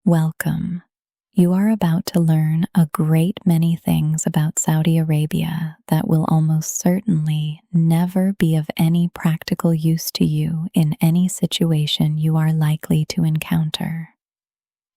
Welcome. You are about to learn a great many things about Saudi Arabia that will almost certainly never be of any practical use to you in any situation you are likely to encounter.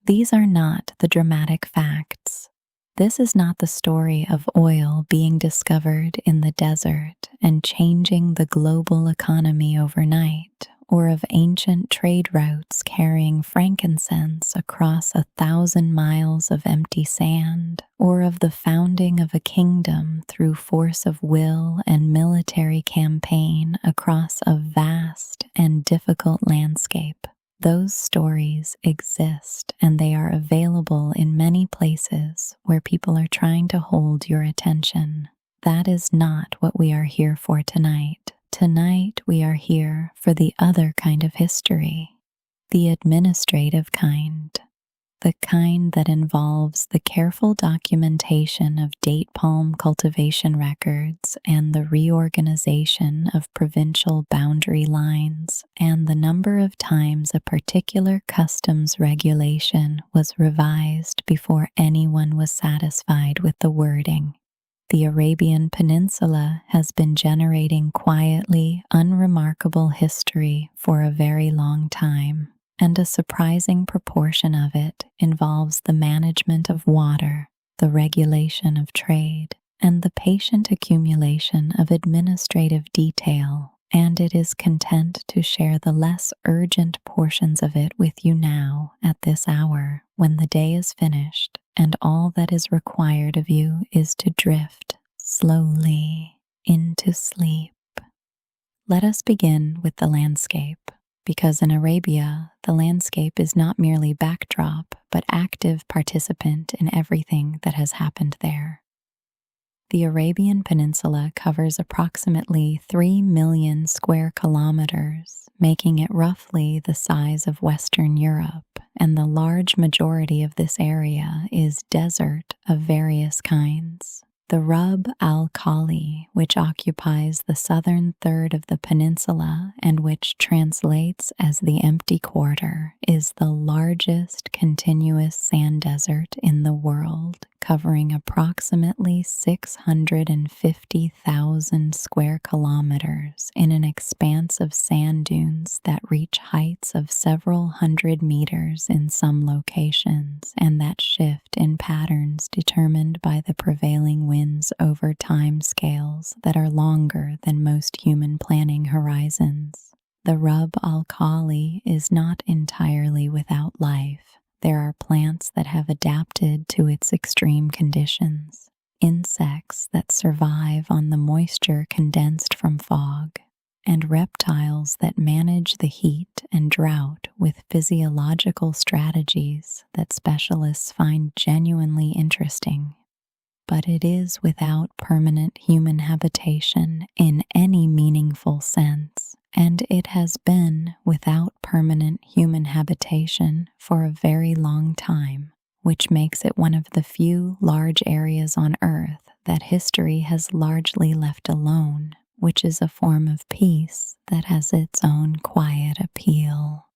These are not the dramatic facts. This is not the story of oil being discovered in the desert and changing the global economy overnight, or of ancient trade routes carrying frankincense across 1,000 miles of empty sand, or of the founding of a kingdom through force of will and military campaign across a vast and difficult landscape. Those stories exist, and they are available in many places where people are trying to hold your attention. That is not what we are here for tonight. Tonight we are here for the other kind of history, the administrative kind, the kind that involves the careful documentation of date palm cultivation records and the reorganization of provincial boundary lines and the number of times a particular customs regulation was revised before anyone was satisfied with the wording. The Arabian Peninsula has been generating quietly unremarkable history for a very long time, and a surprising proportion of it involves the management of water, the regulation of trade, and the patient accumulation of administrative detail, and it is content to share the less urgent portions of it with you now at this hour when the day is finished and all that is required of you is to drift slowly into sleep. Let us begin with the landscape, because in Arabia, the landscape is not merely backdrop, but active participant in everything that has happened there. The Arabian Peninsula covers approximately 3 million square kilometers, making it roughly the size of Western Europe, and the large majority of this area is desert of various kinds. The Rub al-Khali, which occupies the southern third of the peninsula and which translates as the empty quarter, is the largest continuous sand desert in the world, covering approximately 650,000 square kilometers in an expanse of sand dunes that reach heights of several hundred meters in some locations and that shift in patterns determined by the prevailing winds over time scales that are longer than most human planning horizons. The Rub al-Khali is not entirely without life. There are plants that have adapted to its extreme conditions, insects that survive on the moisture condensed from fog, and reptiles that manage the heat and drought with physiological strategies that specialists find genuinely interesting. But it is without permanent human habitation in any meaningful sense, and it has been without permanent human habitation for a very long time, which makes it one of the few large areas on Earth that history has largely left alone, which is a form of peace that has its own quiet appeal.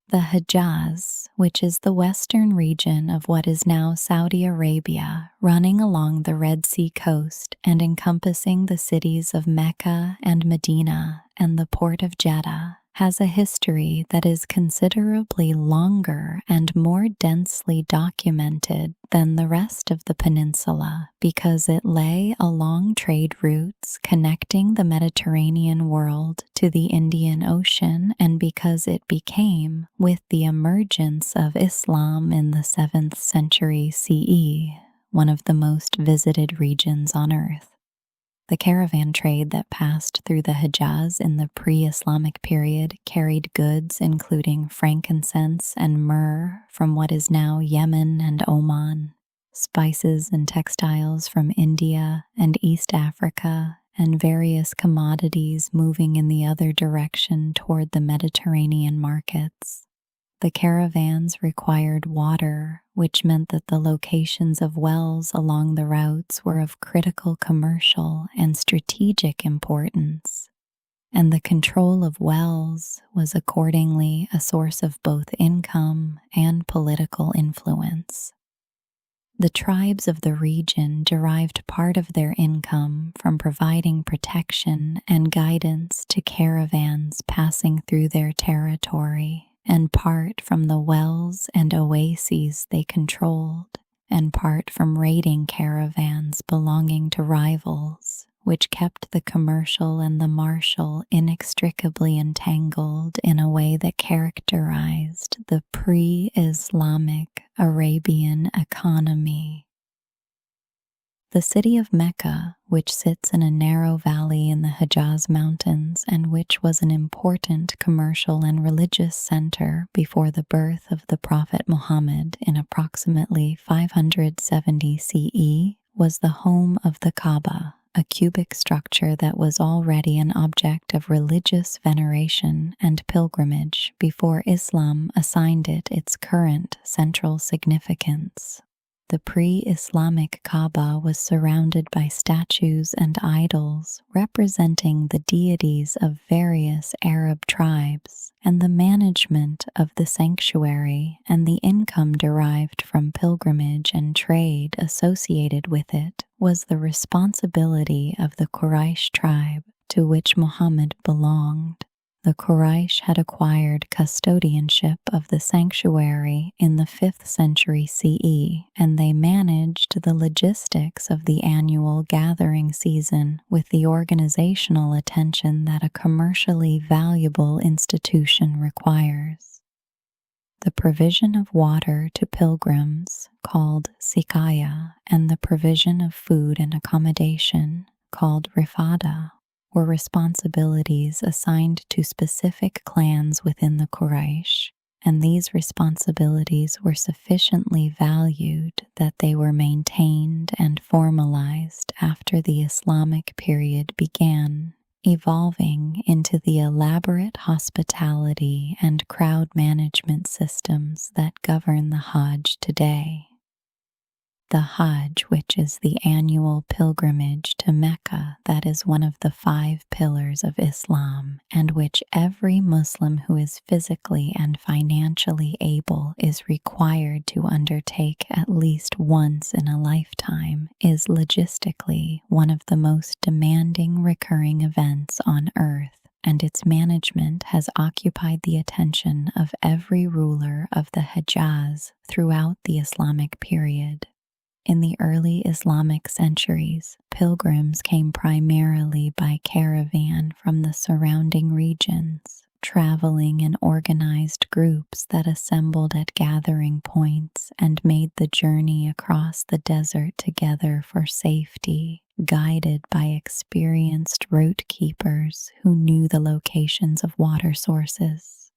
The Hejaz, which is the western region of what is now Saudi Arabia, running along the Red Sea coast and encompassing the cities of Mecca and Medina and the port of Jeddah, has a history that is considerably longer and more densely documented than the rest of the peninsula because it lay along trade routes connecting the Mediterranean world to the Indian Ocean and because it became, with the emergence of Islam in the 7th century CE, one of the most visited regions on Earth. The caravan trade that passed through the Hejaz in the pre-Islamic period carried goods including frankincense and myrrh from what is now Yemen and Oman, spices and textiles from India and East Africa, and various commodities moving in the other direction toward the Mediterranean markets. The caravans required water, which meant that the locations of wells along the routes were of critical commercial and strategic importance. and the control of wells was accordingly a source of both income and political influence. The tribes of the region derived part of their income from providing protection and guidance to caravans passing through their territory, and part from the wells and oases they controlled, and part from raiding caravans belonging to rivals, which kept the commercial and the martial inextricably entangled in a way that characterized the pre-Islamic Arabian economy. The city of Mecca, which sits in a narrow valley in the Hejaz Mountains and which was an important commercial and religious center before the birth of the Prophet Muhammad in approximately 570 CE, was the home of the Kaaba, a cubic structure that was already an object of religious veneration and pilgrimage before Islam assigned it its current central significance. The pre-Islamic Kaaba was surrounded by statues and idols representing the deities of various Arab tribes, and the management of the sanctuary and the income derived from pilgrimage and trade associated with it was the responsibility of the Quraysh tribe to which Muhammad belonged. The Quraysh had acquired custodianship of the sanctuary in the 5th century CE, and they managed the logistics of the annual gathering season with the organizational attention that a commercially valuable institution requires. The provision of water to pilgrims, called sikaya, and the provision of food and accommodation, called rifada, were responsibilities assigned to specific clans within the Quraysh, and these responsibilities were sufficiently valued that they were maintained and formalized after the Islamic period began, evolving into the elaborate hospitality and crowd management systems that govern the Hajj today. The Hajj, which is the annual pilgrimage to Mecca that is one of the 5 pillars of Islam, and which every Muslim who is physically and financially able is required to undertake at least once in a lifetime, is logistically one of the most demanding recurring events on earth, and its management has occupied the attention of every ruler of the Hejaz throughout the Islamic period. In the early Islamic centuries, pilgrims came primarily by caravan from the surrounding regions, traveling in organized groups that assembled at gathering points and made the journey across the desert together for safety, guided by experienced route keepers who knew the locations of water sources.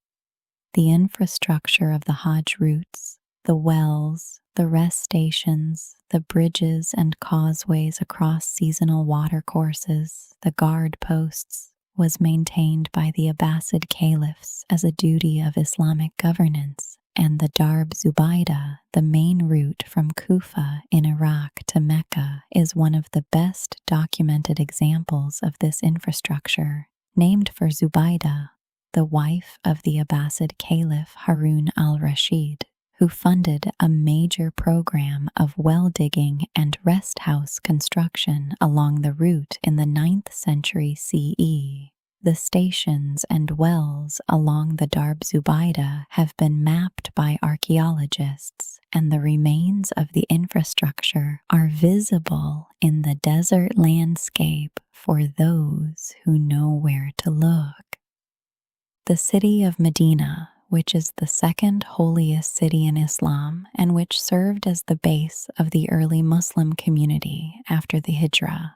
The infrastructure of the Hajj routes, the wells, the rest stations, the bridges and causeways across seasonal watercourses, the guard posts, was maintained by the Abbasid caliphs as a duty of Islamic governance, and the Darb Zubaydah, the main route from Kufa in Iraq to Mecca, is one of the best documented examples of this infrastructure, named for Zubaydah, the wife of the Abbasid caliph Harun al-Rashid, who funded a major program of well digging and rest house construction along the route in the 9th century CE. The stations and wells along the Darb Zubaydah have been mapped by archaeologists, and the remains of the infrastructure are visible in the desert landscape for those who know where to look. The city of Medina, which is the second holiest city in Islam and which served as the base of the early Muslim community after the Hegra.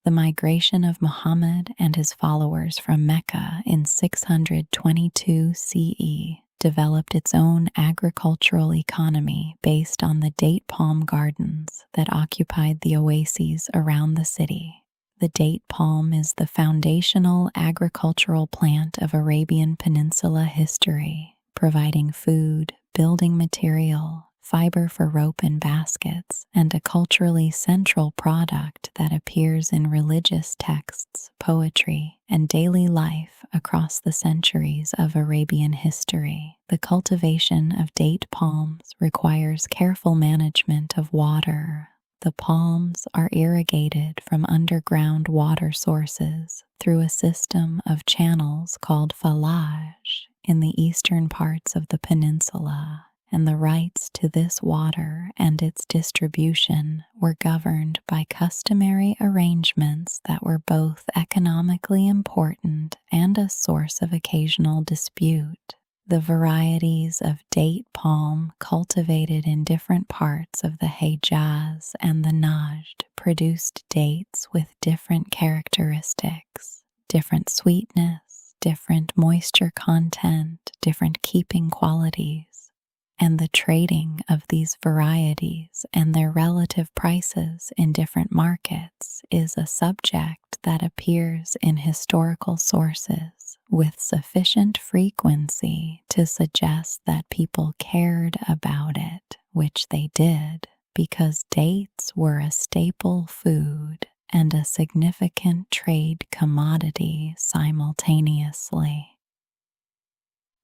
The migration of Muhammad and his followers from Mecca in 622 CE developed its own agricultural economy based on the date palm gardens that occupied the oases around the city. The date palm is the foundational agricultural plant of Arabian Peninsula history, providing food, building material, fiber for rope and baskets, and a culturally central product that appears in religious texts, poetry, and daily life across the centuries of Arabian history. The cultivation of date palms requires careful management of water. The palms are irrigated from underground water sources through a system of channels called falaj in the eastern parts of the peninsula, and the rights to this water and its distribution were governed by customary arrangements that were both economically important and a source of occasional dispute. The varieties of date palm cultivated in different parts of the Hejaz and the Najd produced dates with different characteristics, different sweetness, different moisture content, different keeping qualities, and the trading of these varieties and their relative prices in different markets is a subject that appears in historical sources with sufficient frequency to suggest that people cared about it, which they did, because dates were a staple food and a significant trade commodity simultaneously.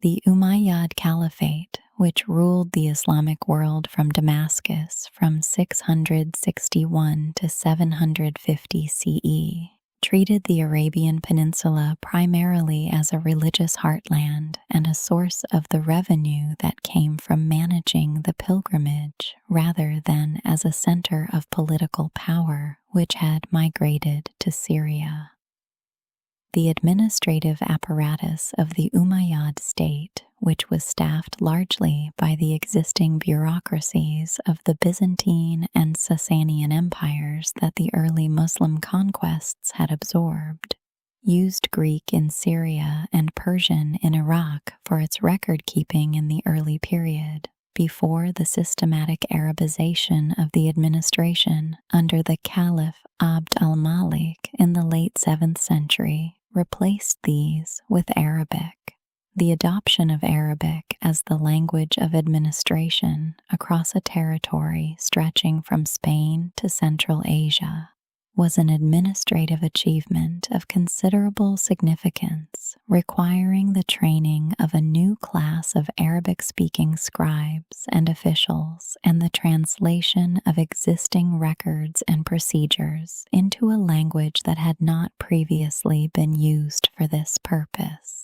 The Umayyad Caliphate, which ruled the Islamic world from Damascus from 661 to 750 CE, treated the Arabian Peninsula primarily as a religious heartland and a source of the revenue that came from managing the pilgrimage rather than as a center of political power which had migrated to Syria. The administrative apparatus of the Umayyad state, which was staffed largely by the existing bureaucracies of the Byzantine and Sasanian empires that the early Muslim conquests had absorbed, used Greek in Syria and Persian in Iraq for its record-keeping in the early period, before the systematic Arabization of the administration under the Caliph Abd al-Malik in the late 7th century replaced these with Arabic. The adoption of Arabic as the language of administration across a territory stretching from Spain to Central Asia was an administrative achievement of considerable significance, requiring the training of a new class of Arabic-speaking scribes and officials and the translation of existing records and procedures into a language that had not previously been used for this purpose.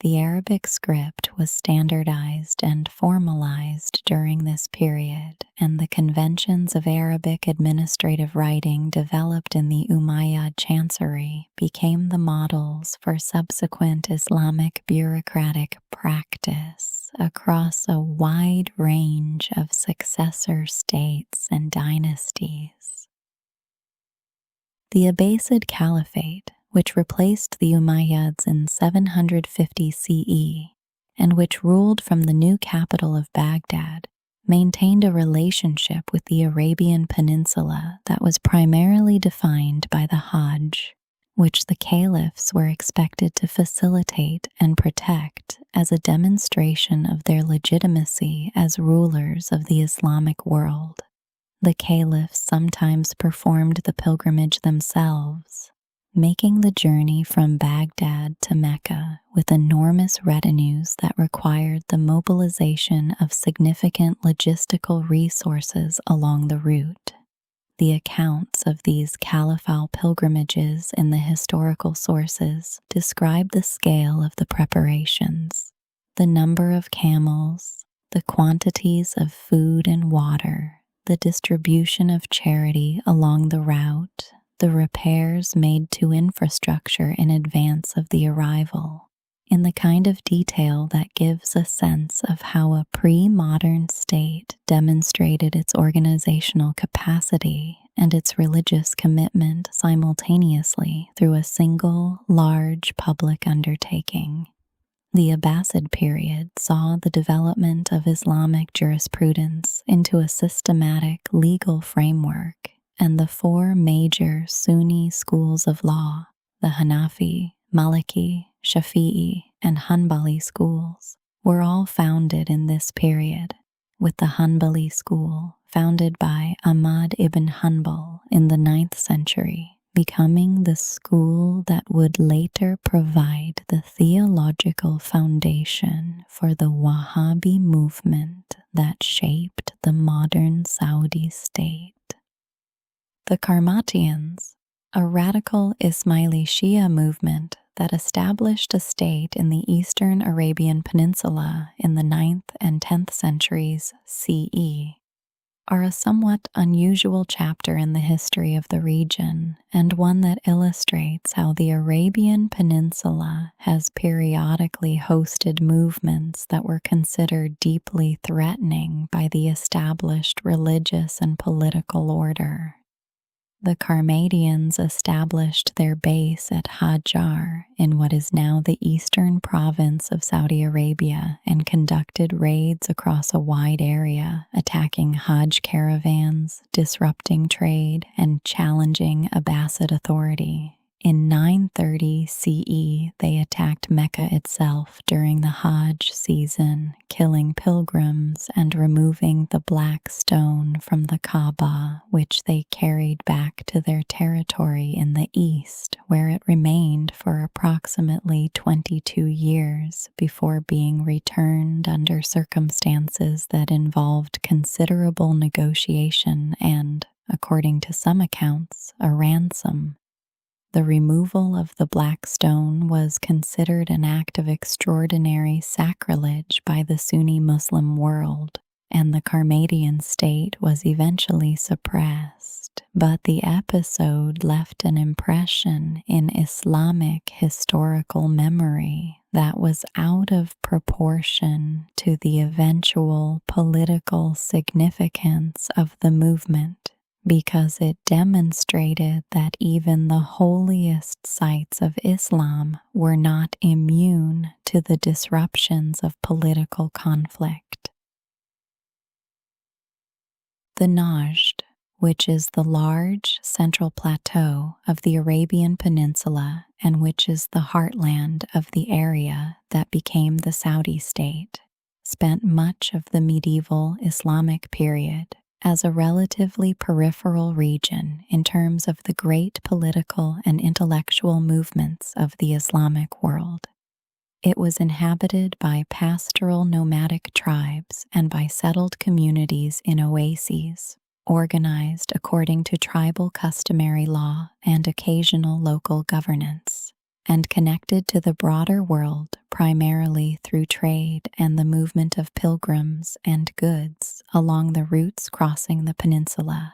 The Arabic script was standardized and formalized during this period, and the conventions of Arabic administrative writing developed in the Umayyad Chancery became the models for subsequent Islamic bureaucratic practice across a wide range of successor states and dynasties. The Abbasid Caliphate, which replaced the Umayyads in 750 CE, and which ruled from the new capital of Baghdad, maintained a relationship with the Arabian Peninsula that was primarily defined by the Hajj, which the caliphs were expected to facilitate and protect as a demonstration of their legitimacy as rulers of the Islamic world. The caliphs sometimes performed the pilgrimage themselves, making the journey from Baghdad to Mecca with enormous retinues that required the mobilization of significant logistical resources along the route. The accounts of these caliphal pilgrimages in the historical sources describe the scale of the preparations, the number of camels, the quantities of food and water, the distribution of charity along the route, the repairs made to infrastructure in advance of the arrival, in the kind of detail that gives a sense of how a pre-modern state demonstrated its organizational capacity and its religious commitment simultaneously through a single, large public undertaking. The Abbasid period saw the development of Islamic jurisprudence into a systematic legal framework, and the four major Sunni schools of law, the Hanafi, Maliki, Shafi'i, and Hanbali schools, were all founded in this period, with the Hanbali school founded by Ahmad ibn Hanbal in the 9th century, becoming the school that would later provide the theological foundation for the Wahhabi movement that shaped the modern Saudi state. The Karmatians, a radical Ismaili Shia movement that established a state in the eastern Arabian Peninsula in the 9th and 10th centuries CE, are a somewhat unusual chapter in the history of the region, and one that illustrates how the Arabian Peninsula has periodically hosted movements that were considered deeply threatening by the established religious and political order. The Karmatians established their base at Hajar in what is now the eastern province of Saudi Arabia and conducted raids across a wide area, attacking Hajj caravans, disrupting trade, and challenging Abbasid authority. In 930 CE, they attacked Mecca itself during the Hajj season, killing pilgrims and removing the black stone from the Kaaba, which they carried back to their territory in the east, where it remained for approximately 22 years before being returned under circumstances that involved considerable negotiation and, according to some accounts, a ransom. The removal of the black stone was considered an act of extraordinary sacrilege by the Sunni Muslim world, and the Karmatian state was eventually suppressed. But the episode left an impression in Islamic historical memory that was out of proportion to the eventual political significance of the movement, because it demonstrated that even the holiest sites of Islam were not immune to the disruptions of political conflict. The Najd, which is the large central plateau of the Arabian Peninsula and which is the heartland of the area that became the Saudi state, spent much of the medieval Islamic period as a relatively peripheral region in terms of the great political and intellectual movements of the Islamic world. It was inhabited by pastoral nomadic tribes and by settled communities in oases, organized according to tribal customary law and occasional local governance, and connected to the broader world primarily through trade and the movement of pilgrims and goods along the routes crossing the peninsula.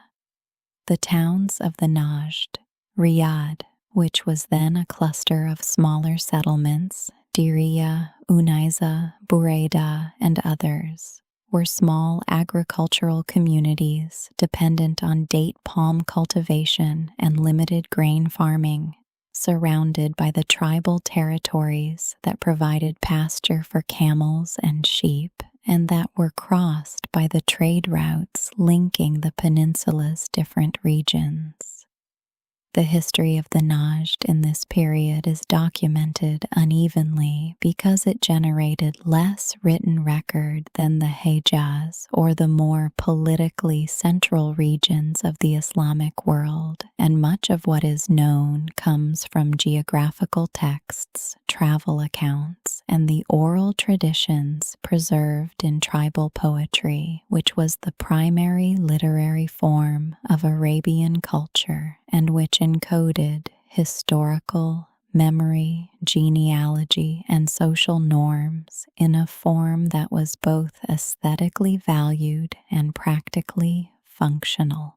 The towns of the Najd, Riyadh, which was then a cluster of smaller settlements, Diriyah, Unayza, Buraydah, and others, were small agricultural communities dependent on date palm cultivation and limited grain farming, surrounded by the tribal territories that provided pasture for camels and sheep, and that were crossed by the trade routes linking the peninsula's different regions. The history of the Najd in this period is documented unevenly because it generated less written record than the Hejaz or the more politically central regions of the Islamic world, and much of what is known comes from geographical texts, travel accounts, and the oral traditions preserved in tribal poetry, which was the primary literary form of Arabian culture and which encoded historical, memory, genealogy, and social norms in a form that was both aesthetically valued and practically functional.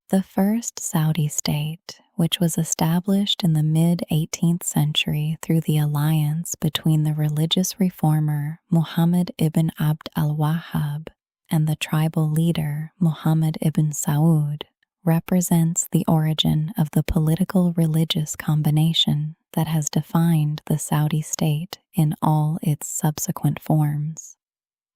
The first Saudi state, which was established in the mid-18th century through the alliance between the religious reformer Muhammad ibn Abd al-Wahhab and the tribal leader Muhammad ibn Saud, represents the origin of the political-religious combination that has defined the Saudi state in all its subsequent forms.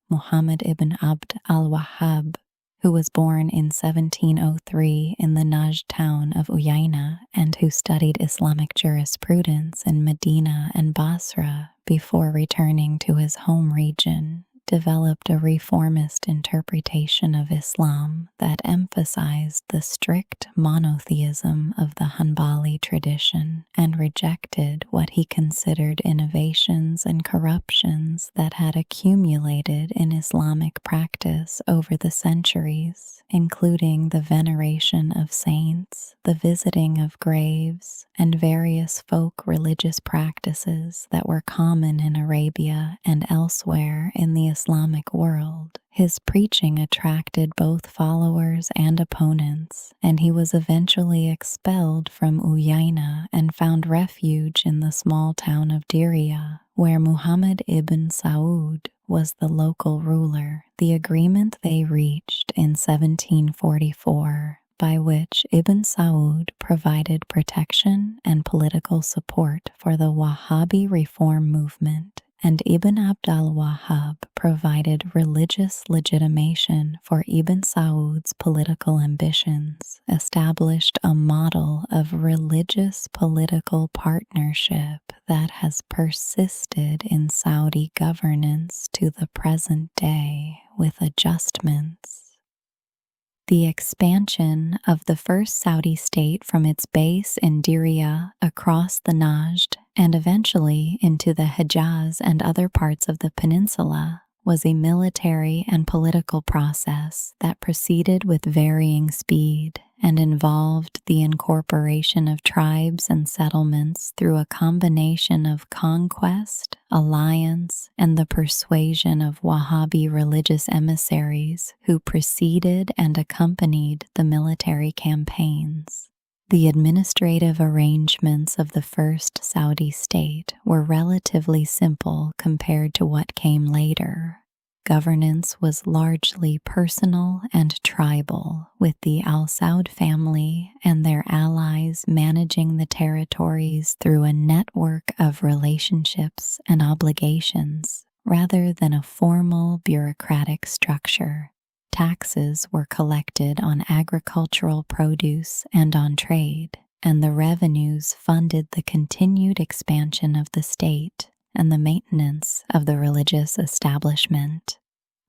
Muhammad ibn Abd al-Wahhab, who was born in 1703 in the Najd town of Uyayna and who studied Islamic jurisprudence in Medina and Basra before returning to his home region, developed a reformist interpretation of Islam that emphasized the strict monotheism of the Hanbali tradition and rejected what he considered innovations and corruptions that had accumulated in Islamic practice over the centuries, including the veneration of saints, the visiting of graves, and various folk religious practices that were common in Arabia and elsewhere in the Islamic world. His preaching attracted both followers and opponents, and he was eventually expelled from Uyayna and found refuge in the small town of Diriyah, where Muhammad ibn Saud was the local ruler. The agreement they reached in 1744, by which Ibn Saud provided protection and political support for the Wahhabi reform movement, and Ibn Abd al-Wahhab provided religious legitimation for Ibn Saud's political ambitions, established a model of religious political partnership that has persisted in Saudi governance to the present day with adjustments. The expansion of the first Saudi state from its base in Diriyah across the Najd and eventually into the Hejaz and other parts of the peninsula was a military and political process that proceeded with varying speed and involved the incorporation of tribes and settlements through a combination of conquest, alliance, and the persuasion of Wahhabi religious emissaries who preceded and accompanied the military campaigns. The administrative arrangements of the first Saudi state were relatively simple compared to what came later. Governance was largely personal and tribal, with the Al-Saud family and their allies managing the territories through a network of relationships and obligations, rather than a formal bureaucratic structure. Taxes were collected on agricultural produce and on trade, and the revenues funded the continued expansion of the state and the maintenance of the religious establishment.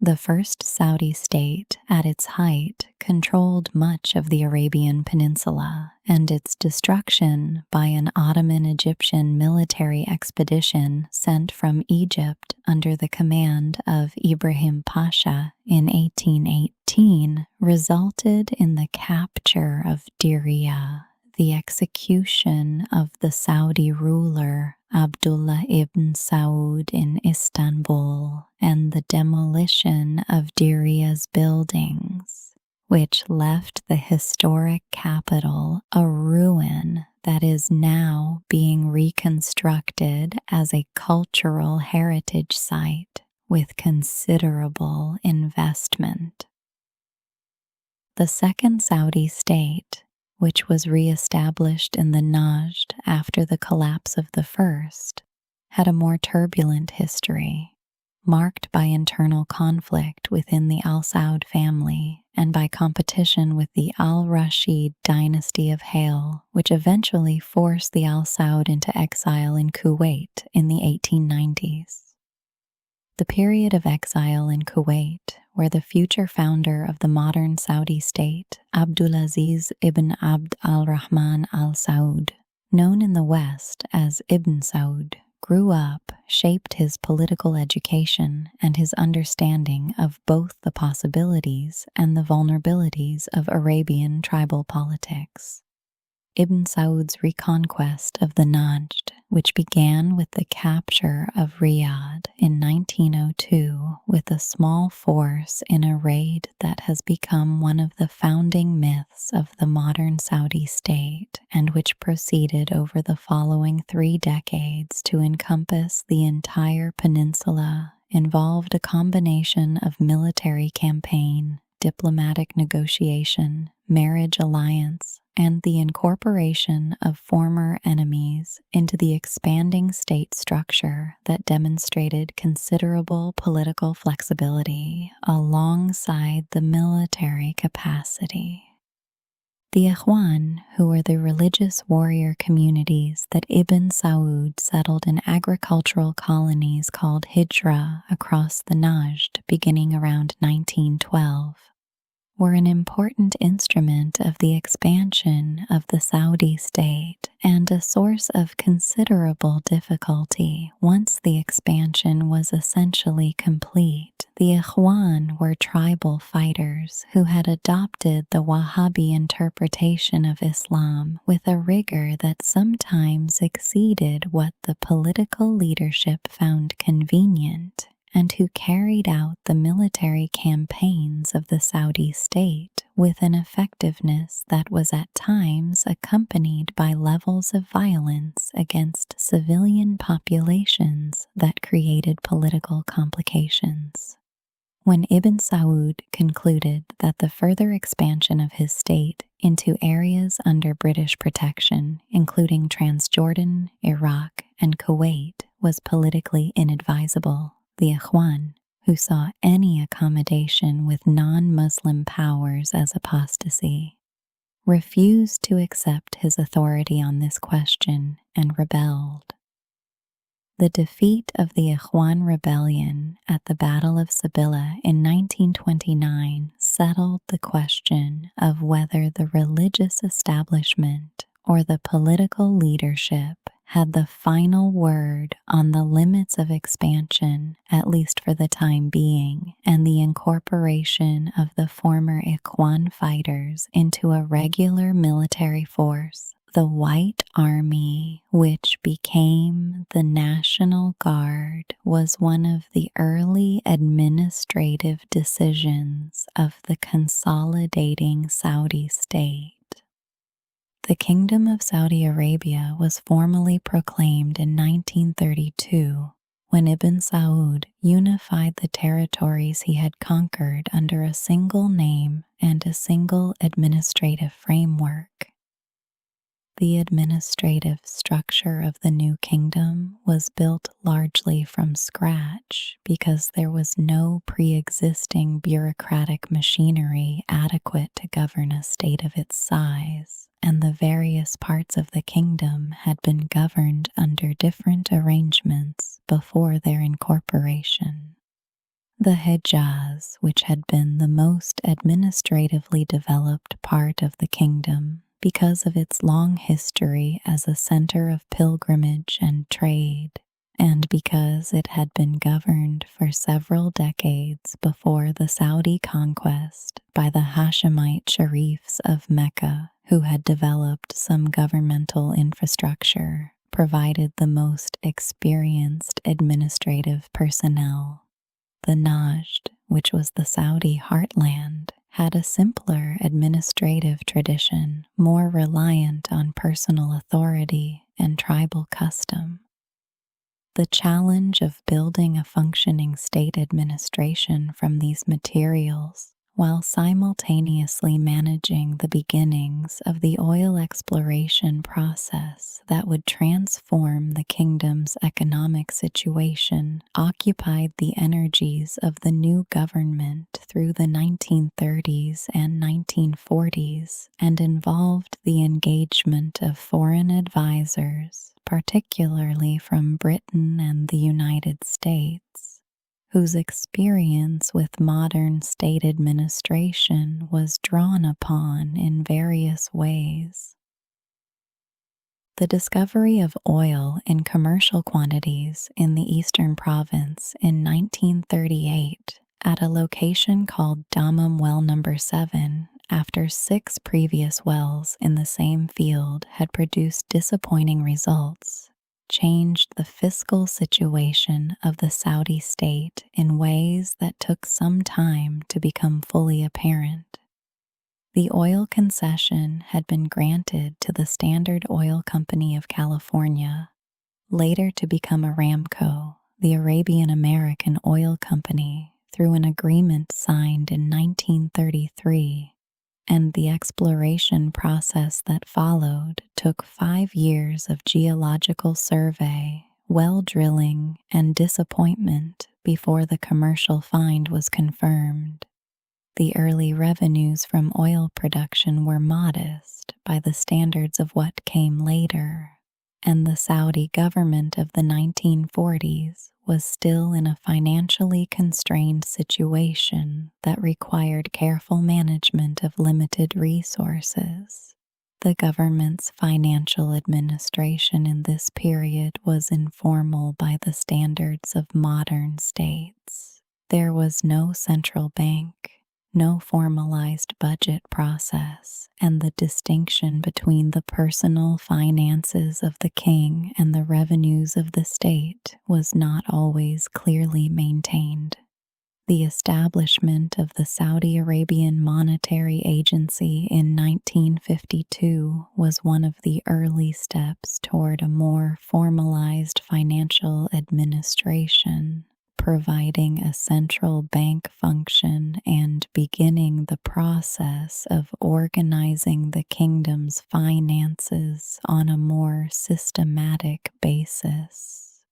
The first Saudi state, at its height, controlled much of the Arabian Peninsula, and its destruction by an Ottoman-Egyptian military expedition sent from Egypt under the command of Ibrahim Pasha in 1818 resulted in the capture of Diriyah, the execution of the Saudi ruler Abdullah ibn Saud in Istanbul, and the demolition of Diriyah's buildings, which left the historic capital a ruin that is now being reconstructed as a cultural heritage site with considerable investment. The second Saudi state, which was re-established in the Najd after the collapse of the first, had a more turbulent history, marked by internal conflict within the Al-Saud family and by competition with the Al-Rashid dynasty of Hale, which eventually forced the Al-Saud into exile in Kuwait in the 1890s. The period of exile in Kuwait, where the future founder of the modern Saudi state, Abdulaziz ibn Abd al-Rahman al-Saud, known in the West as Ibn Saud, grew up, shaped his political education and his understanding of both the possibilities and the vulnerabilities of Arabian tribal politics. Ibn Saud's reconquest of the Najd, which began with the capture of Riyadh in 1902 with a small force in a raid that has become one of the founding myths of the modern Saudi state, and which proceeded over the following 3 decades to encompass the entire peninsula, involved a combination of military campaign, diplomatic negotiation, marriage alliance, and the incorporation of former enemies into the expanding state structure that demonstrated considerable political flexibility alongside the military capacity. The Ikhwan, who were the religious warrior communities that Ibn Saud settled in agricultural colonies called Hegra across the Najd beginning around 1912, were an important instrument of the expansion of the Saudi state and a source of considerable difficulty once the expansion was essentially complete. The Ikhwan were tribal fighters who had adopted the Wahhabi interpretation of Islam with a rigor that sometimes exceeded what the political leadership found convenient, and who carried out the military campaigns of the Saudi state with an effectiveness that was at times accompanied by levels of violence against civilian populations that created political complications. When Ibn Saud concluded that the further expansion of his state into areas under British protection, including Transjordan, Iraq, and Kuwait, was politically inadvisable, the Ikhwan, who saw any accommodation with non-Muslim powers as apostasy, refused to accept his authority on this question and rebelled. The defeat of the Ikhwan rebellion at the Battle of Sybilla in 1929 settled the question of whether the religious establishment or the political leadership had the final word on the limits of expansion, at least for the time being, and the incorporation of the former Ikhwan fighters into a regular military force. The White Army, which became the National Guard, was one of the early administrative decisions of the consolidating Saudi state. The Kingdom of Saudi Arabia was formally proclaimed in 1932 when Ibn Saud unified the territories he had conquered under a single name and a single administrative framework. The administrative structure of the new kingdom was built largely from scratch because there was no pre-existing bureaucratic machinery adequate to govern a state of its size, and the various parts of the kingdom had been governed under different arrangements before their incorporation. The Hejaz, which had been the most administratively developed part of the kingdom, because of its long history as a center of pilgrimage and trade, and because it had been governed for several decades before the Saudi conquest by the Hashemite Sharifs of Mecca, who had developed some governmental infrastructure, provided the most experienced administrative personnel. The Najd, which was the Saudi heartland, had a simpler administrative tradition, more reliant on personal authority and tribal custom. The challenge of building a functioning state administration from these materials, while simultaneously managing the beginnings of the oil exploration process that would transform the kingdom's economic situation, occupied the energies of the new government through the 1930s and 1940s and involved the engagement of foreign advisors, particularly from Britain and the United States, whose experience with modern state administration was drawn upon in various ways. The discovery of oil in commercial quantities in the Eastern Province in 1938 at a location called Dammam Well Number 7 after 6 previous wells in the same field had produced disappointing results, changed the fiscal situation of the Saudi state in ways that took some time to become fully apparent. The oil concession had been granted to the Standard Oil Company of California, later to become Aramco, the Arabian American Oil Company, through an agreement signed in 1933, and the exploration process that followed took 5 years of geological survey, well drilling, and disappointment before the commercial find was confirmed. The early revenues from oil production were modest by the standards of what came later, and the Saudi government of the 1940s was still in a financially constrained situation that required careful management of limited resources. The government's financial administration in this period was informal by the standards of modern states. There was no central bank, no formalized budget process, and the distinction between the personal finances of the king and the revenues of the state was not always clearly maintained. The establishment of the Saudi Arabian Monetary Agency in 1952 was one of the early steps toward a more formalized financial administration, providing a central bank function and beginning the process of organizing the kingdom's finances on a more systematic basis.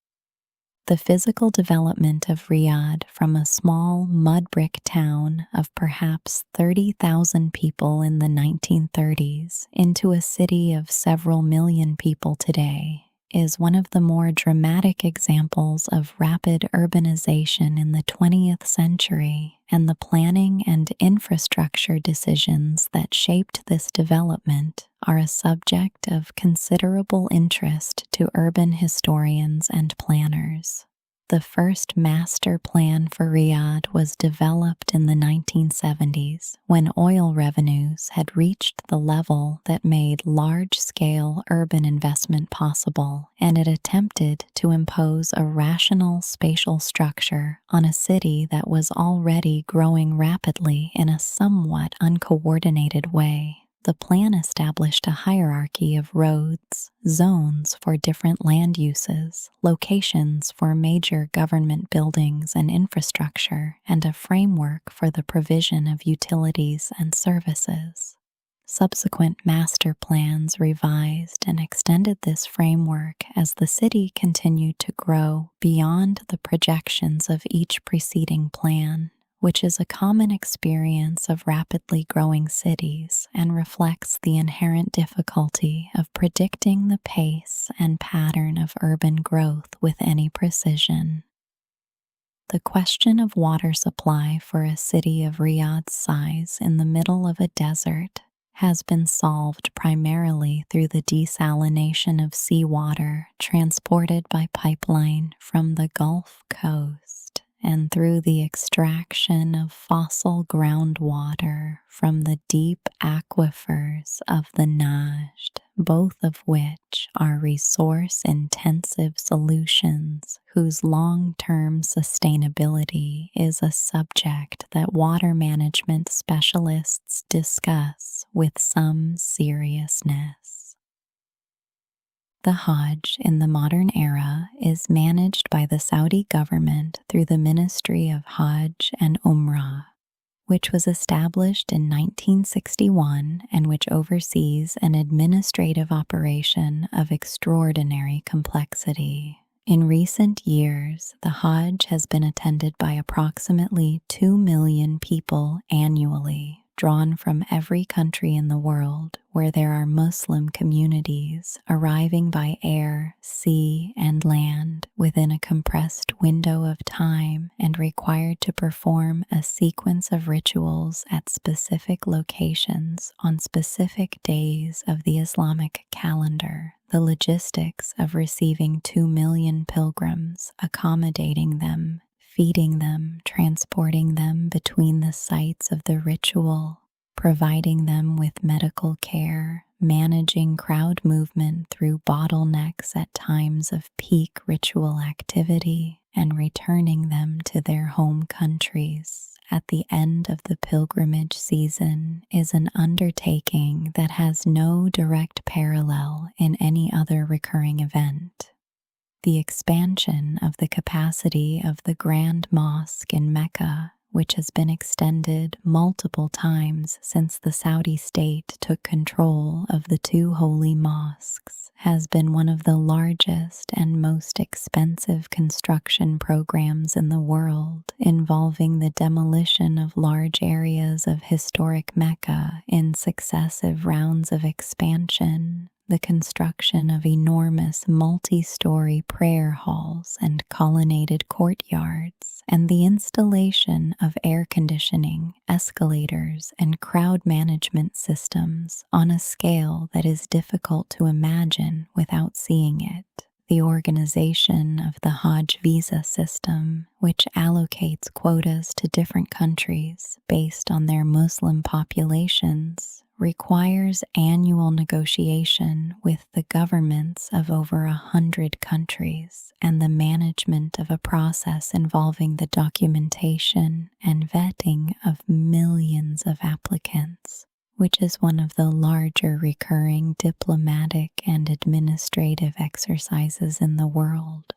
The physical development of Riyadh from a small mud brick town of perhaps 30,000 people in the 1930s into a city of several million people today is one of the more dramatic examples of rapid urbanization in the 20th century, and the planning and infrastructure decisions that shaped this development are a subject of considerable interest to urban historians and planners. The first master plan for Riyadh was developed in the 1970s when oil revenues had reached the level that made large-scale urban investment possible, and it attempted to impose a rational spatial structure on a city that was already growing rapidly in a somewhat uncoordinated way. The plan established a hierarchy of roads, zones for different land uses, locations for major government buildings and infrastructure, and a framework for the provision of utilities and services. Subsequent master plans revised and extended this framework as the city continued to grow beyond the projections of each preceding plan, which is a common experience of rapidly growing cities and reflects the inherent difficulty of predicting the pace and pattern of urban growth with any precision. The question of water supply for a city of Riyadh's size in the middle of a desert has been solved primarily through the desalination of seawater transported by pipeline from the Gulf Coast, and through the extraction of fossil groundwater from the deep aquifers of the Najd, both of which are resource-intensive solutions whose long-term sustainability is a subject that water management specialists discuss with some seriousness. The Hajj in the modern era is managed by the Saudi government through the Ministry of Hajj and Umrah, which was established in 1961 and which oversees an administrative operation of extraordinary complexity. In recent years, the Hajj has been attended by approximately 2 million people annually, drawn from every country in the world where there are Muslim communities arriving by air, sea, and land within a compressed window of time and required to perform a sequence of rituals at specific locations on specific days of the Islamic calendar. The logistics of receiving 2 million pilgrims, accommodating them, feeding them, transporting them between the sites of the ritual, providing them with medical care, managing crowd movement through bottlenecks at times of peak ritual activity, and returning them to their home countries at the end of the pilgrimage season is an undertaking that has no direct parallel in any other recurring event. The expansion of the capacity of the Grand Mosque in Mecca, which has been extended multiple times since the Saudi state took control of the two holy mosques, has been one of the largest and most expensive construction programs in the world, involving the demolition of large areas of historic Mecca in successive rounds of expansion, the construction of enormous multi-story prayer halls and colonnaded courtyards, and the installation of air conditioning, escalators, and crowd management systems on a scale that is difficult to imagine without seeing it. The organization of the Hajj visa system, which allocates quotas to different countries based on their Muslim populations, requires annual negotiation with the governments of over 100 countries and the management of a process involving the documentation and vetting of millions of applicants, which is one of the larger recurring diplomatic and administrative exercises in the world.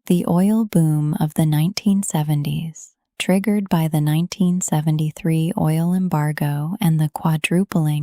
The oil boom of the 1970s, triggered by the 1973 oil embargo and the quadrupling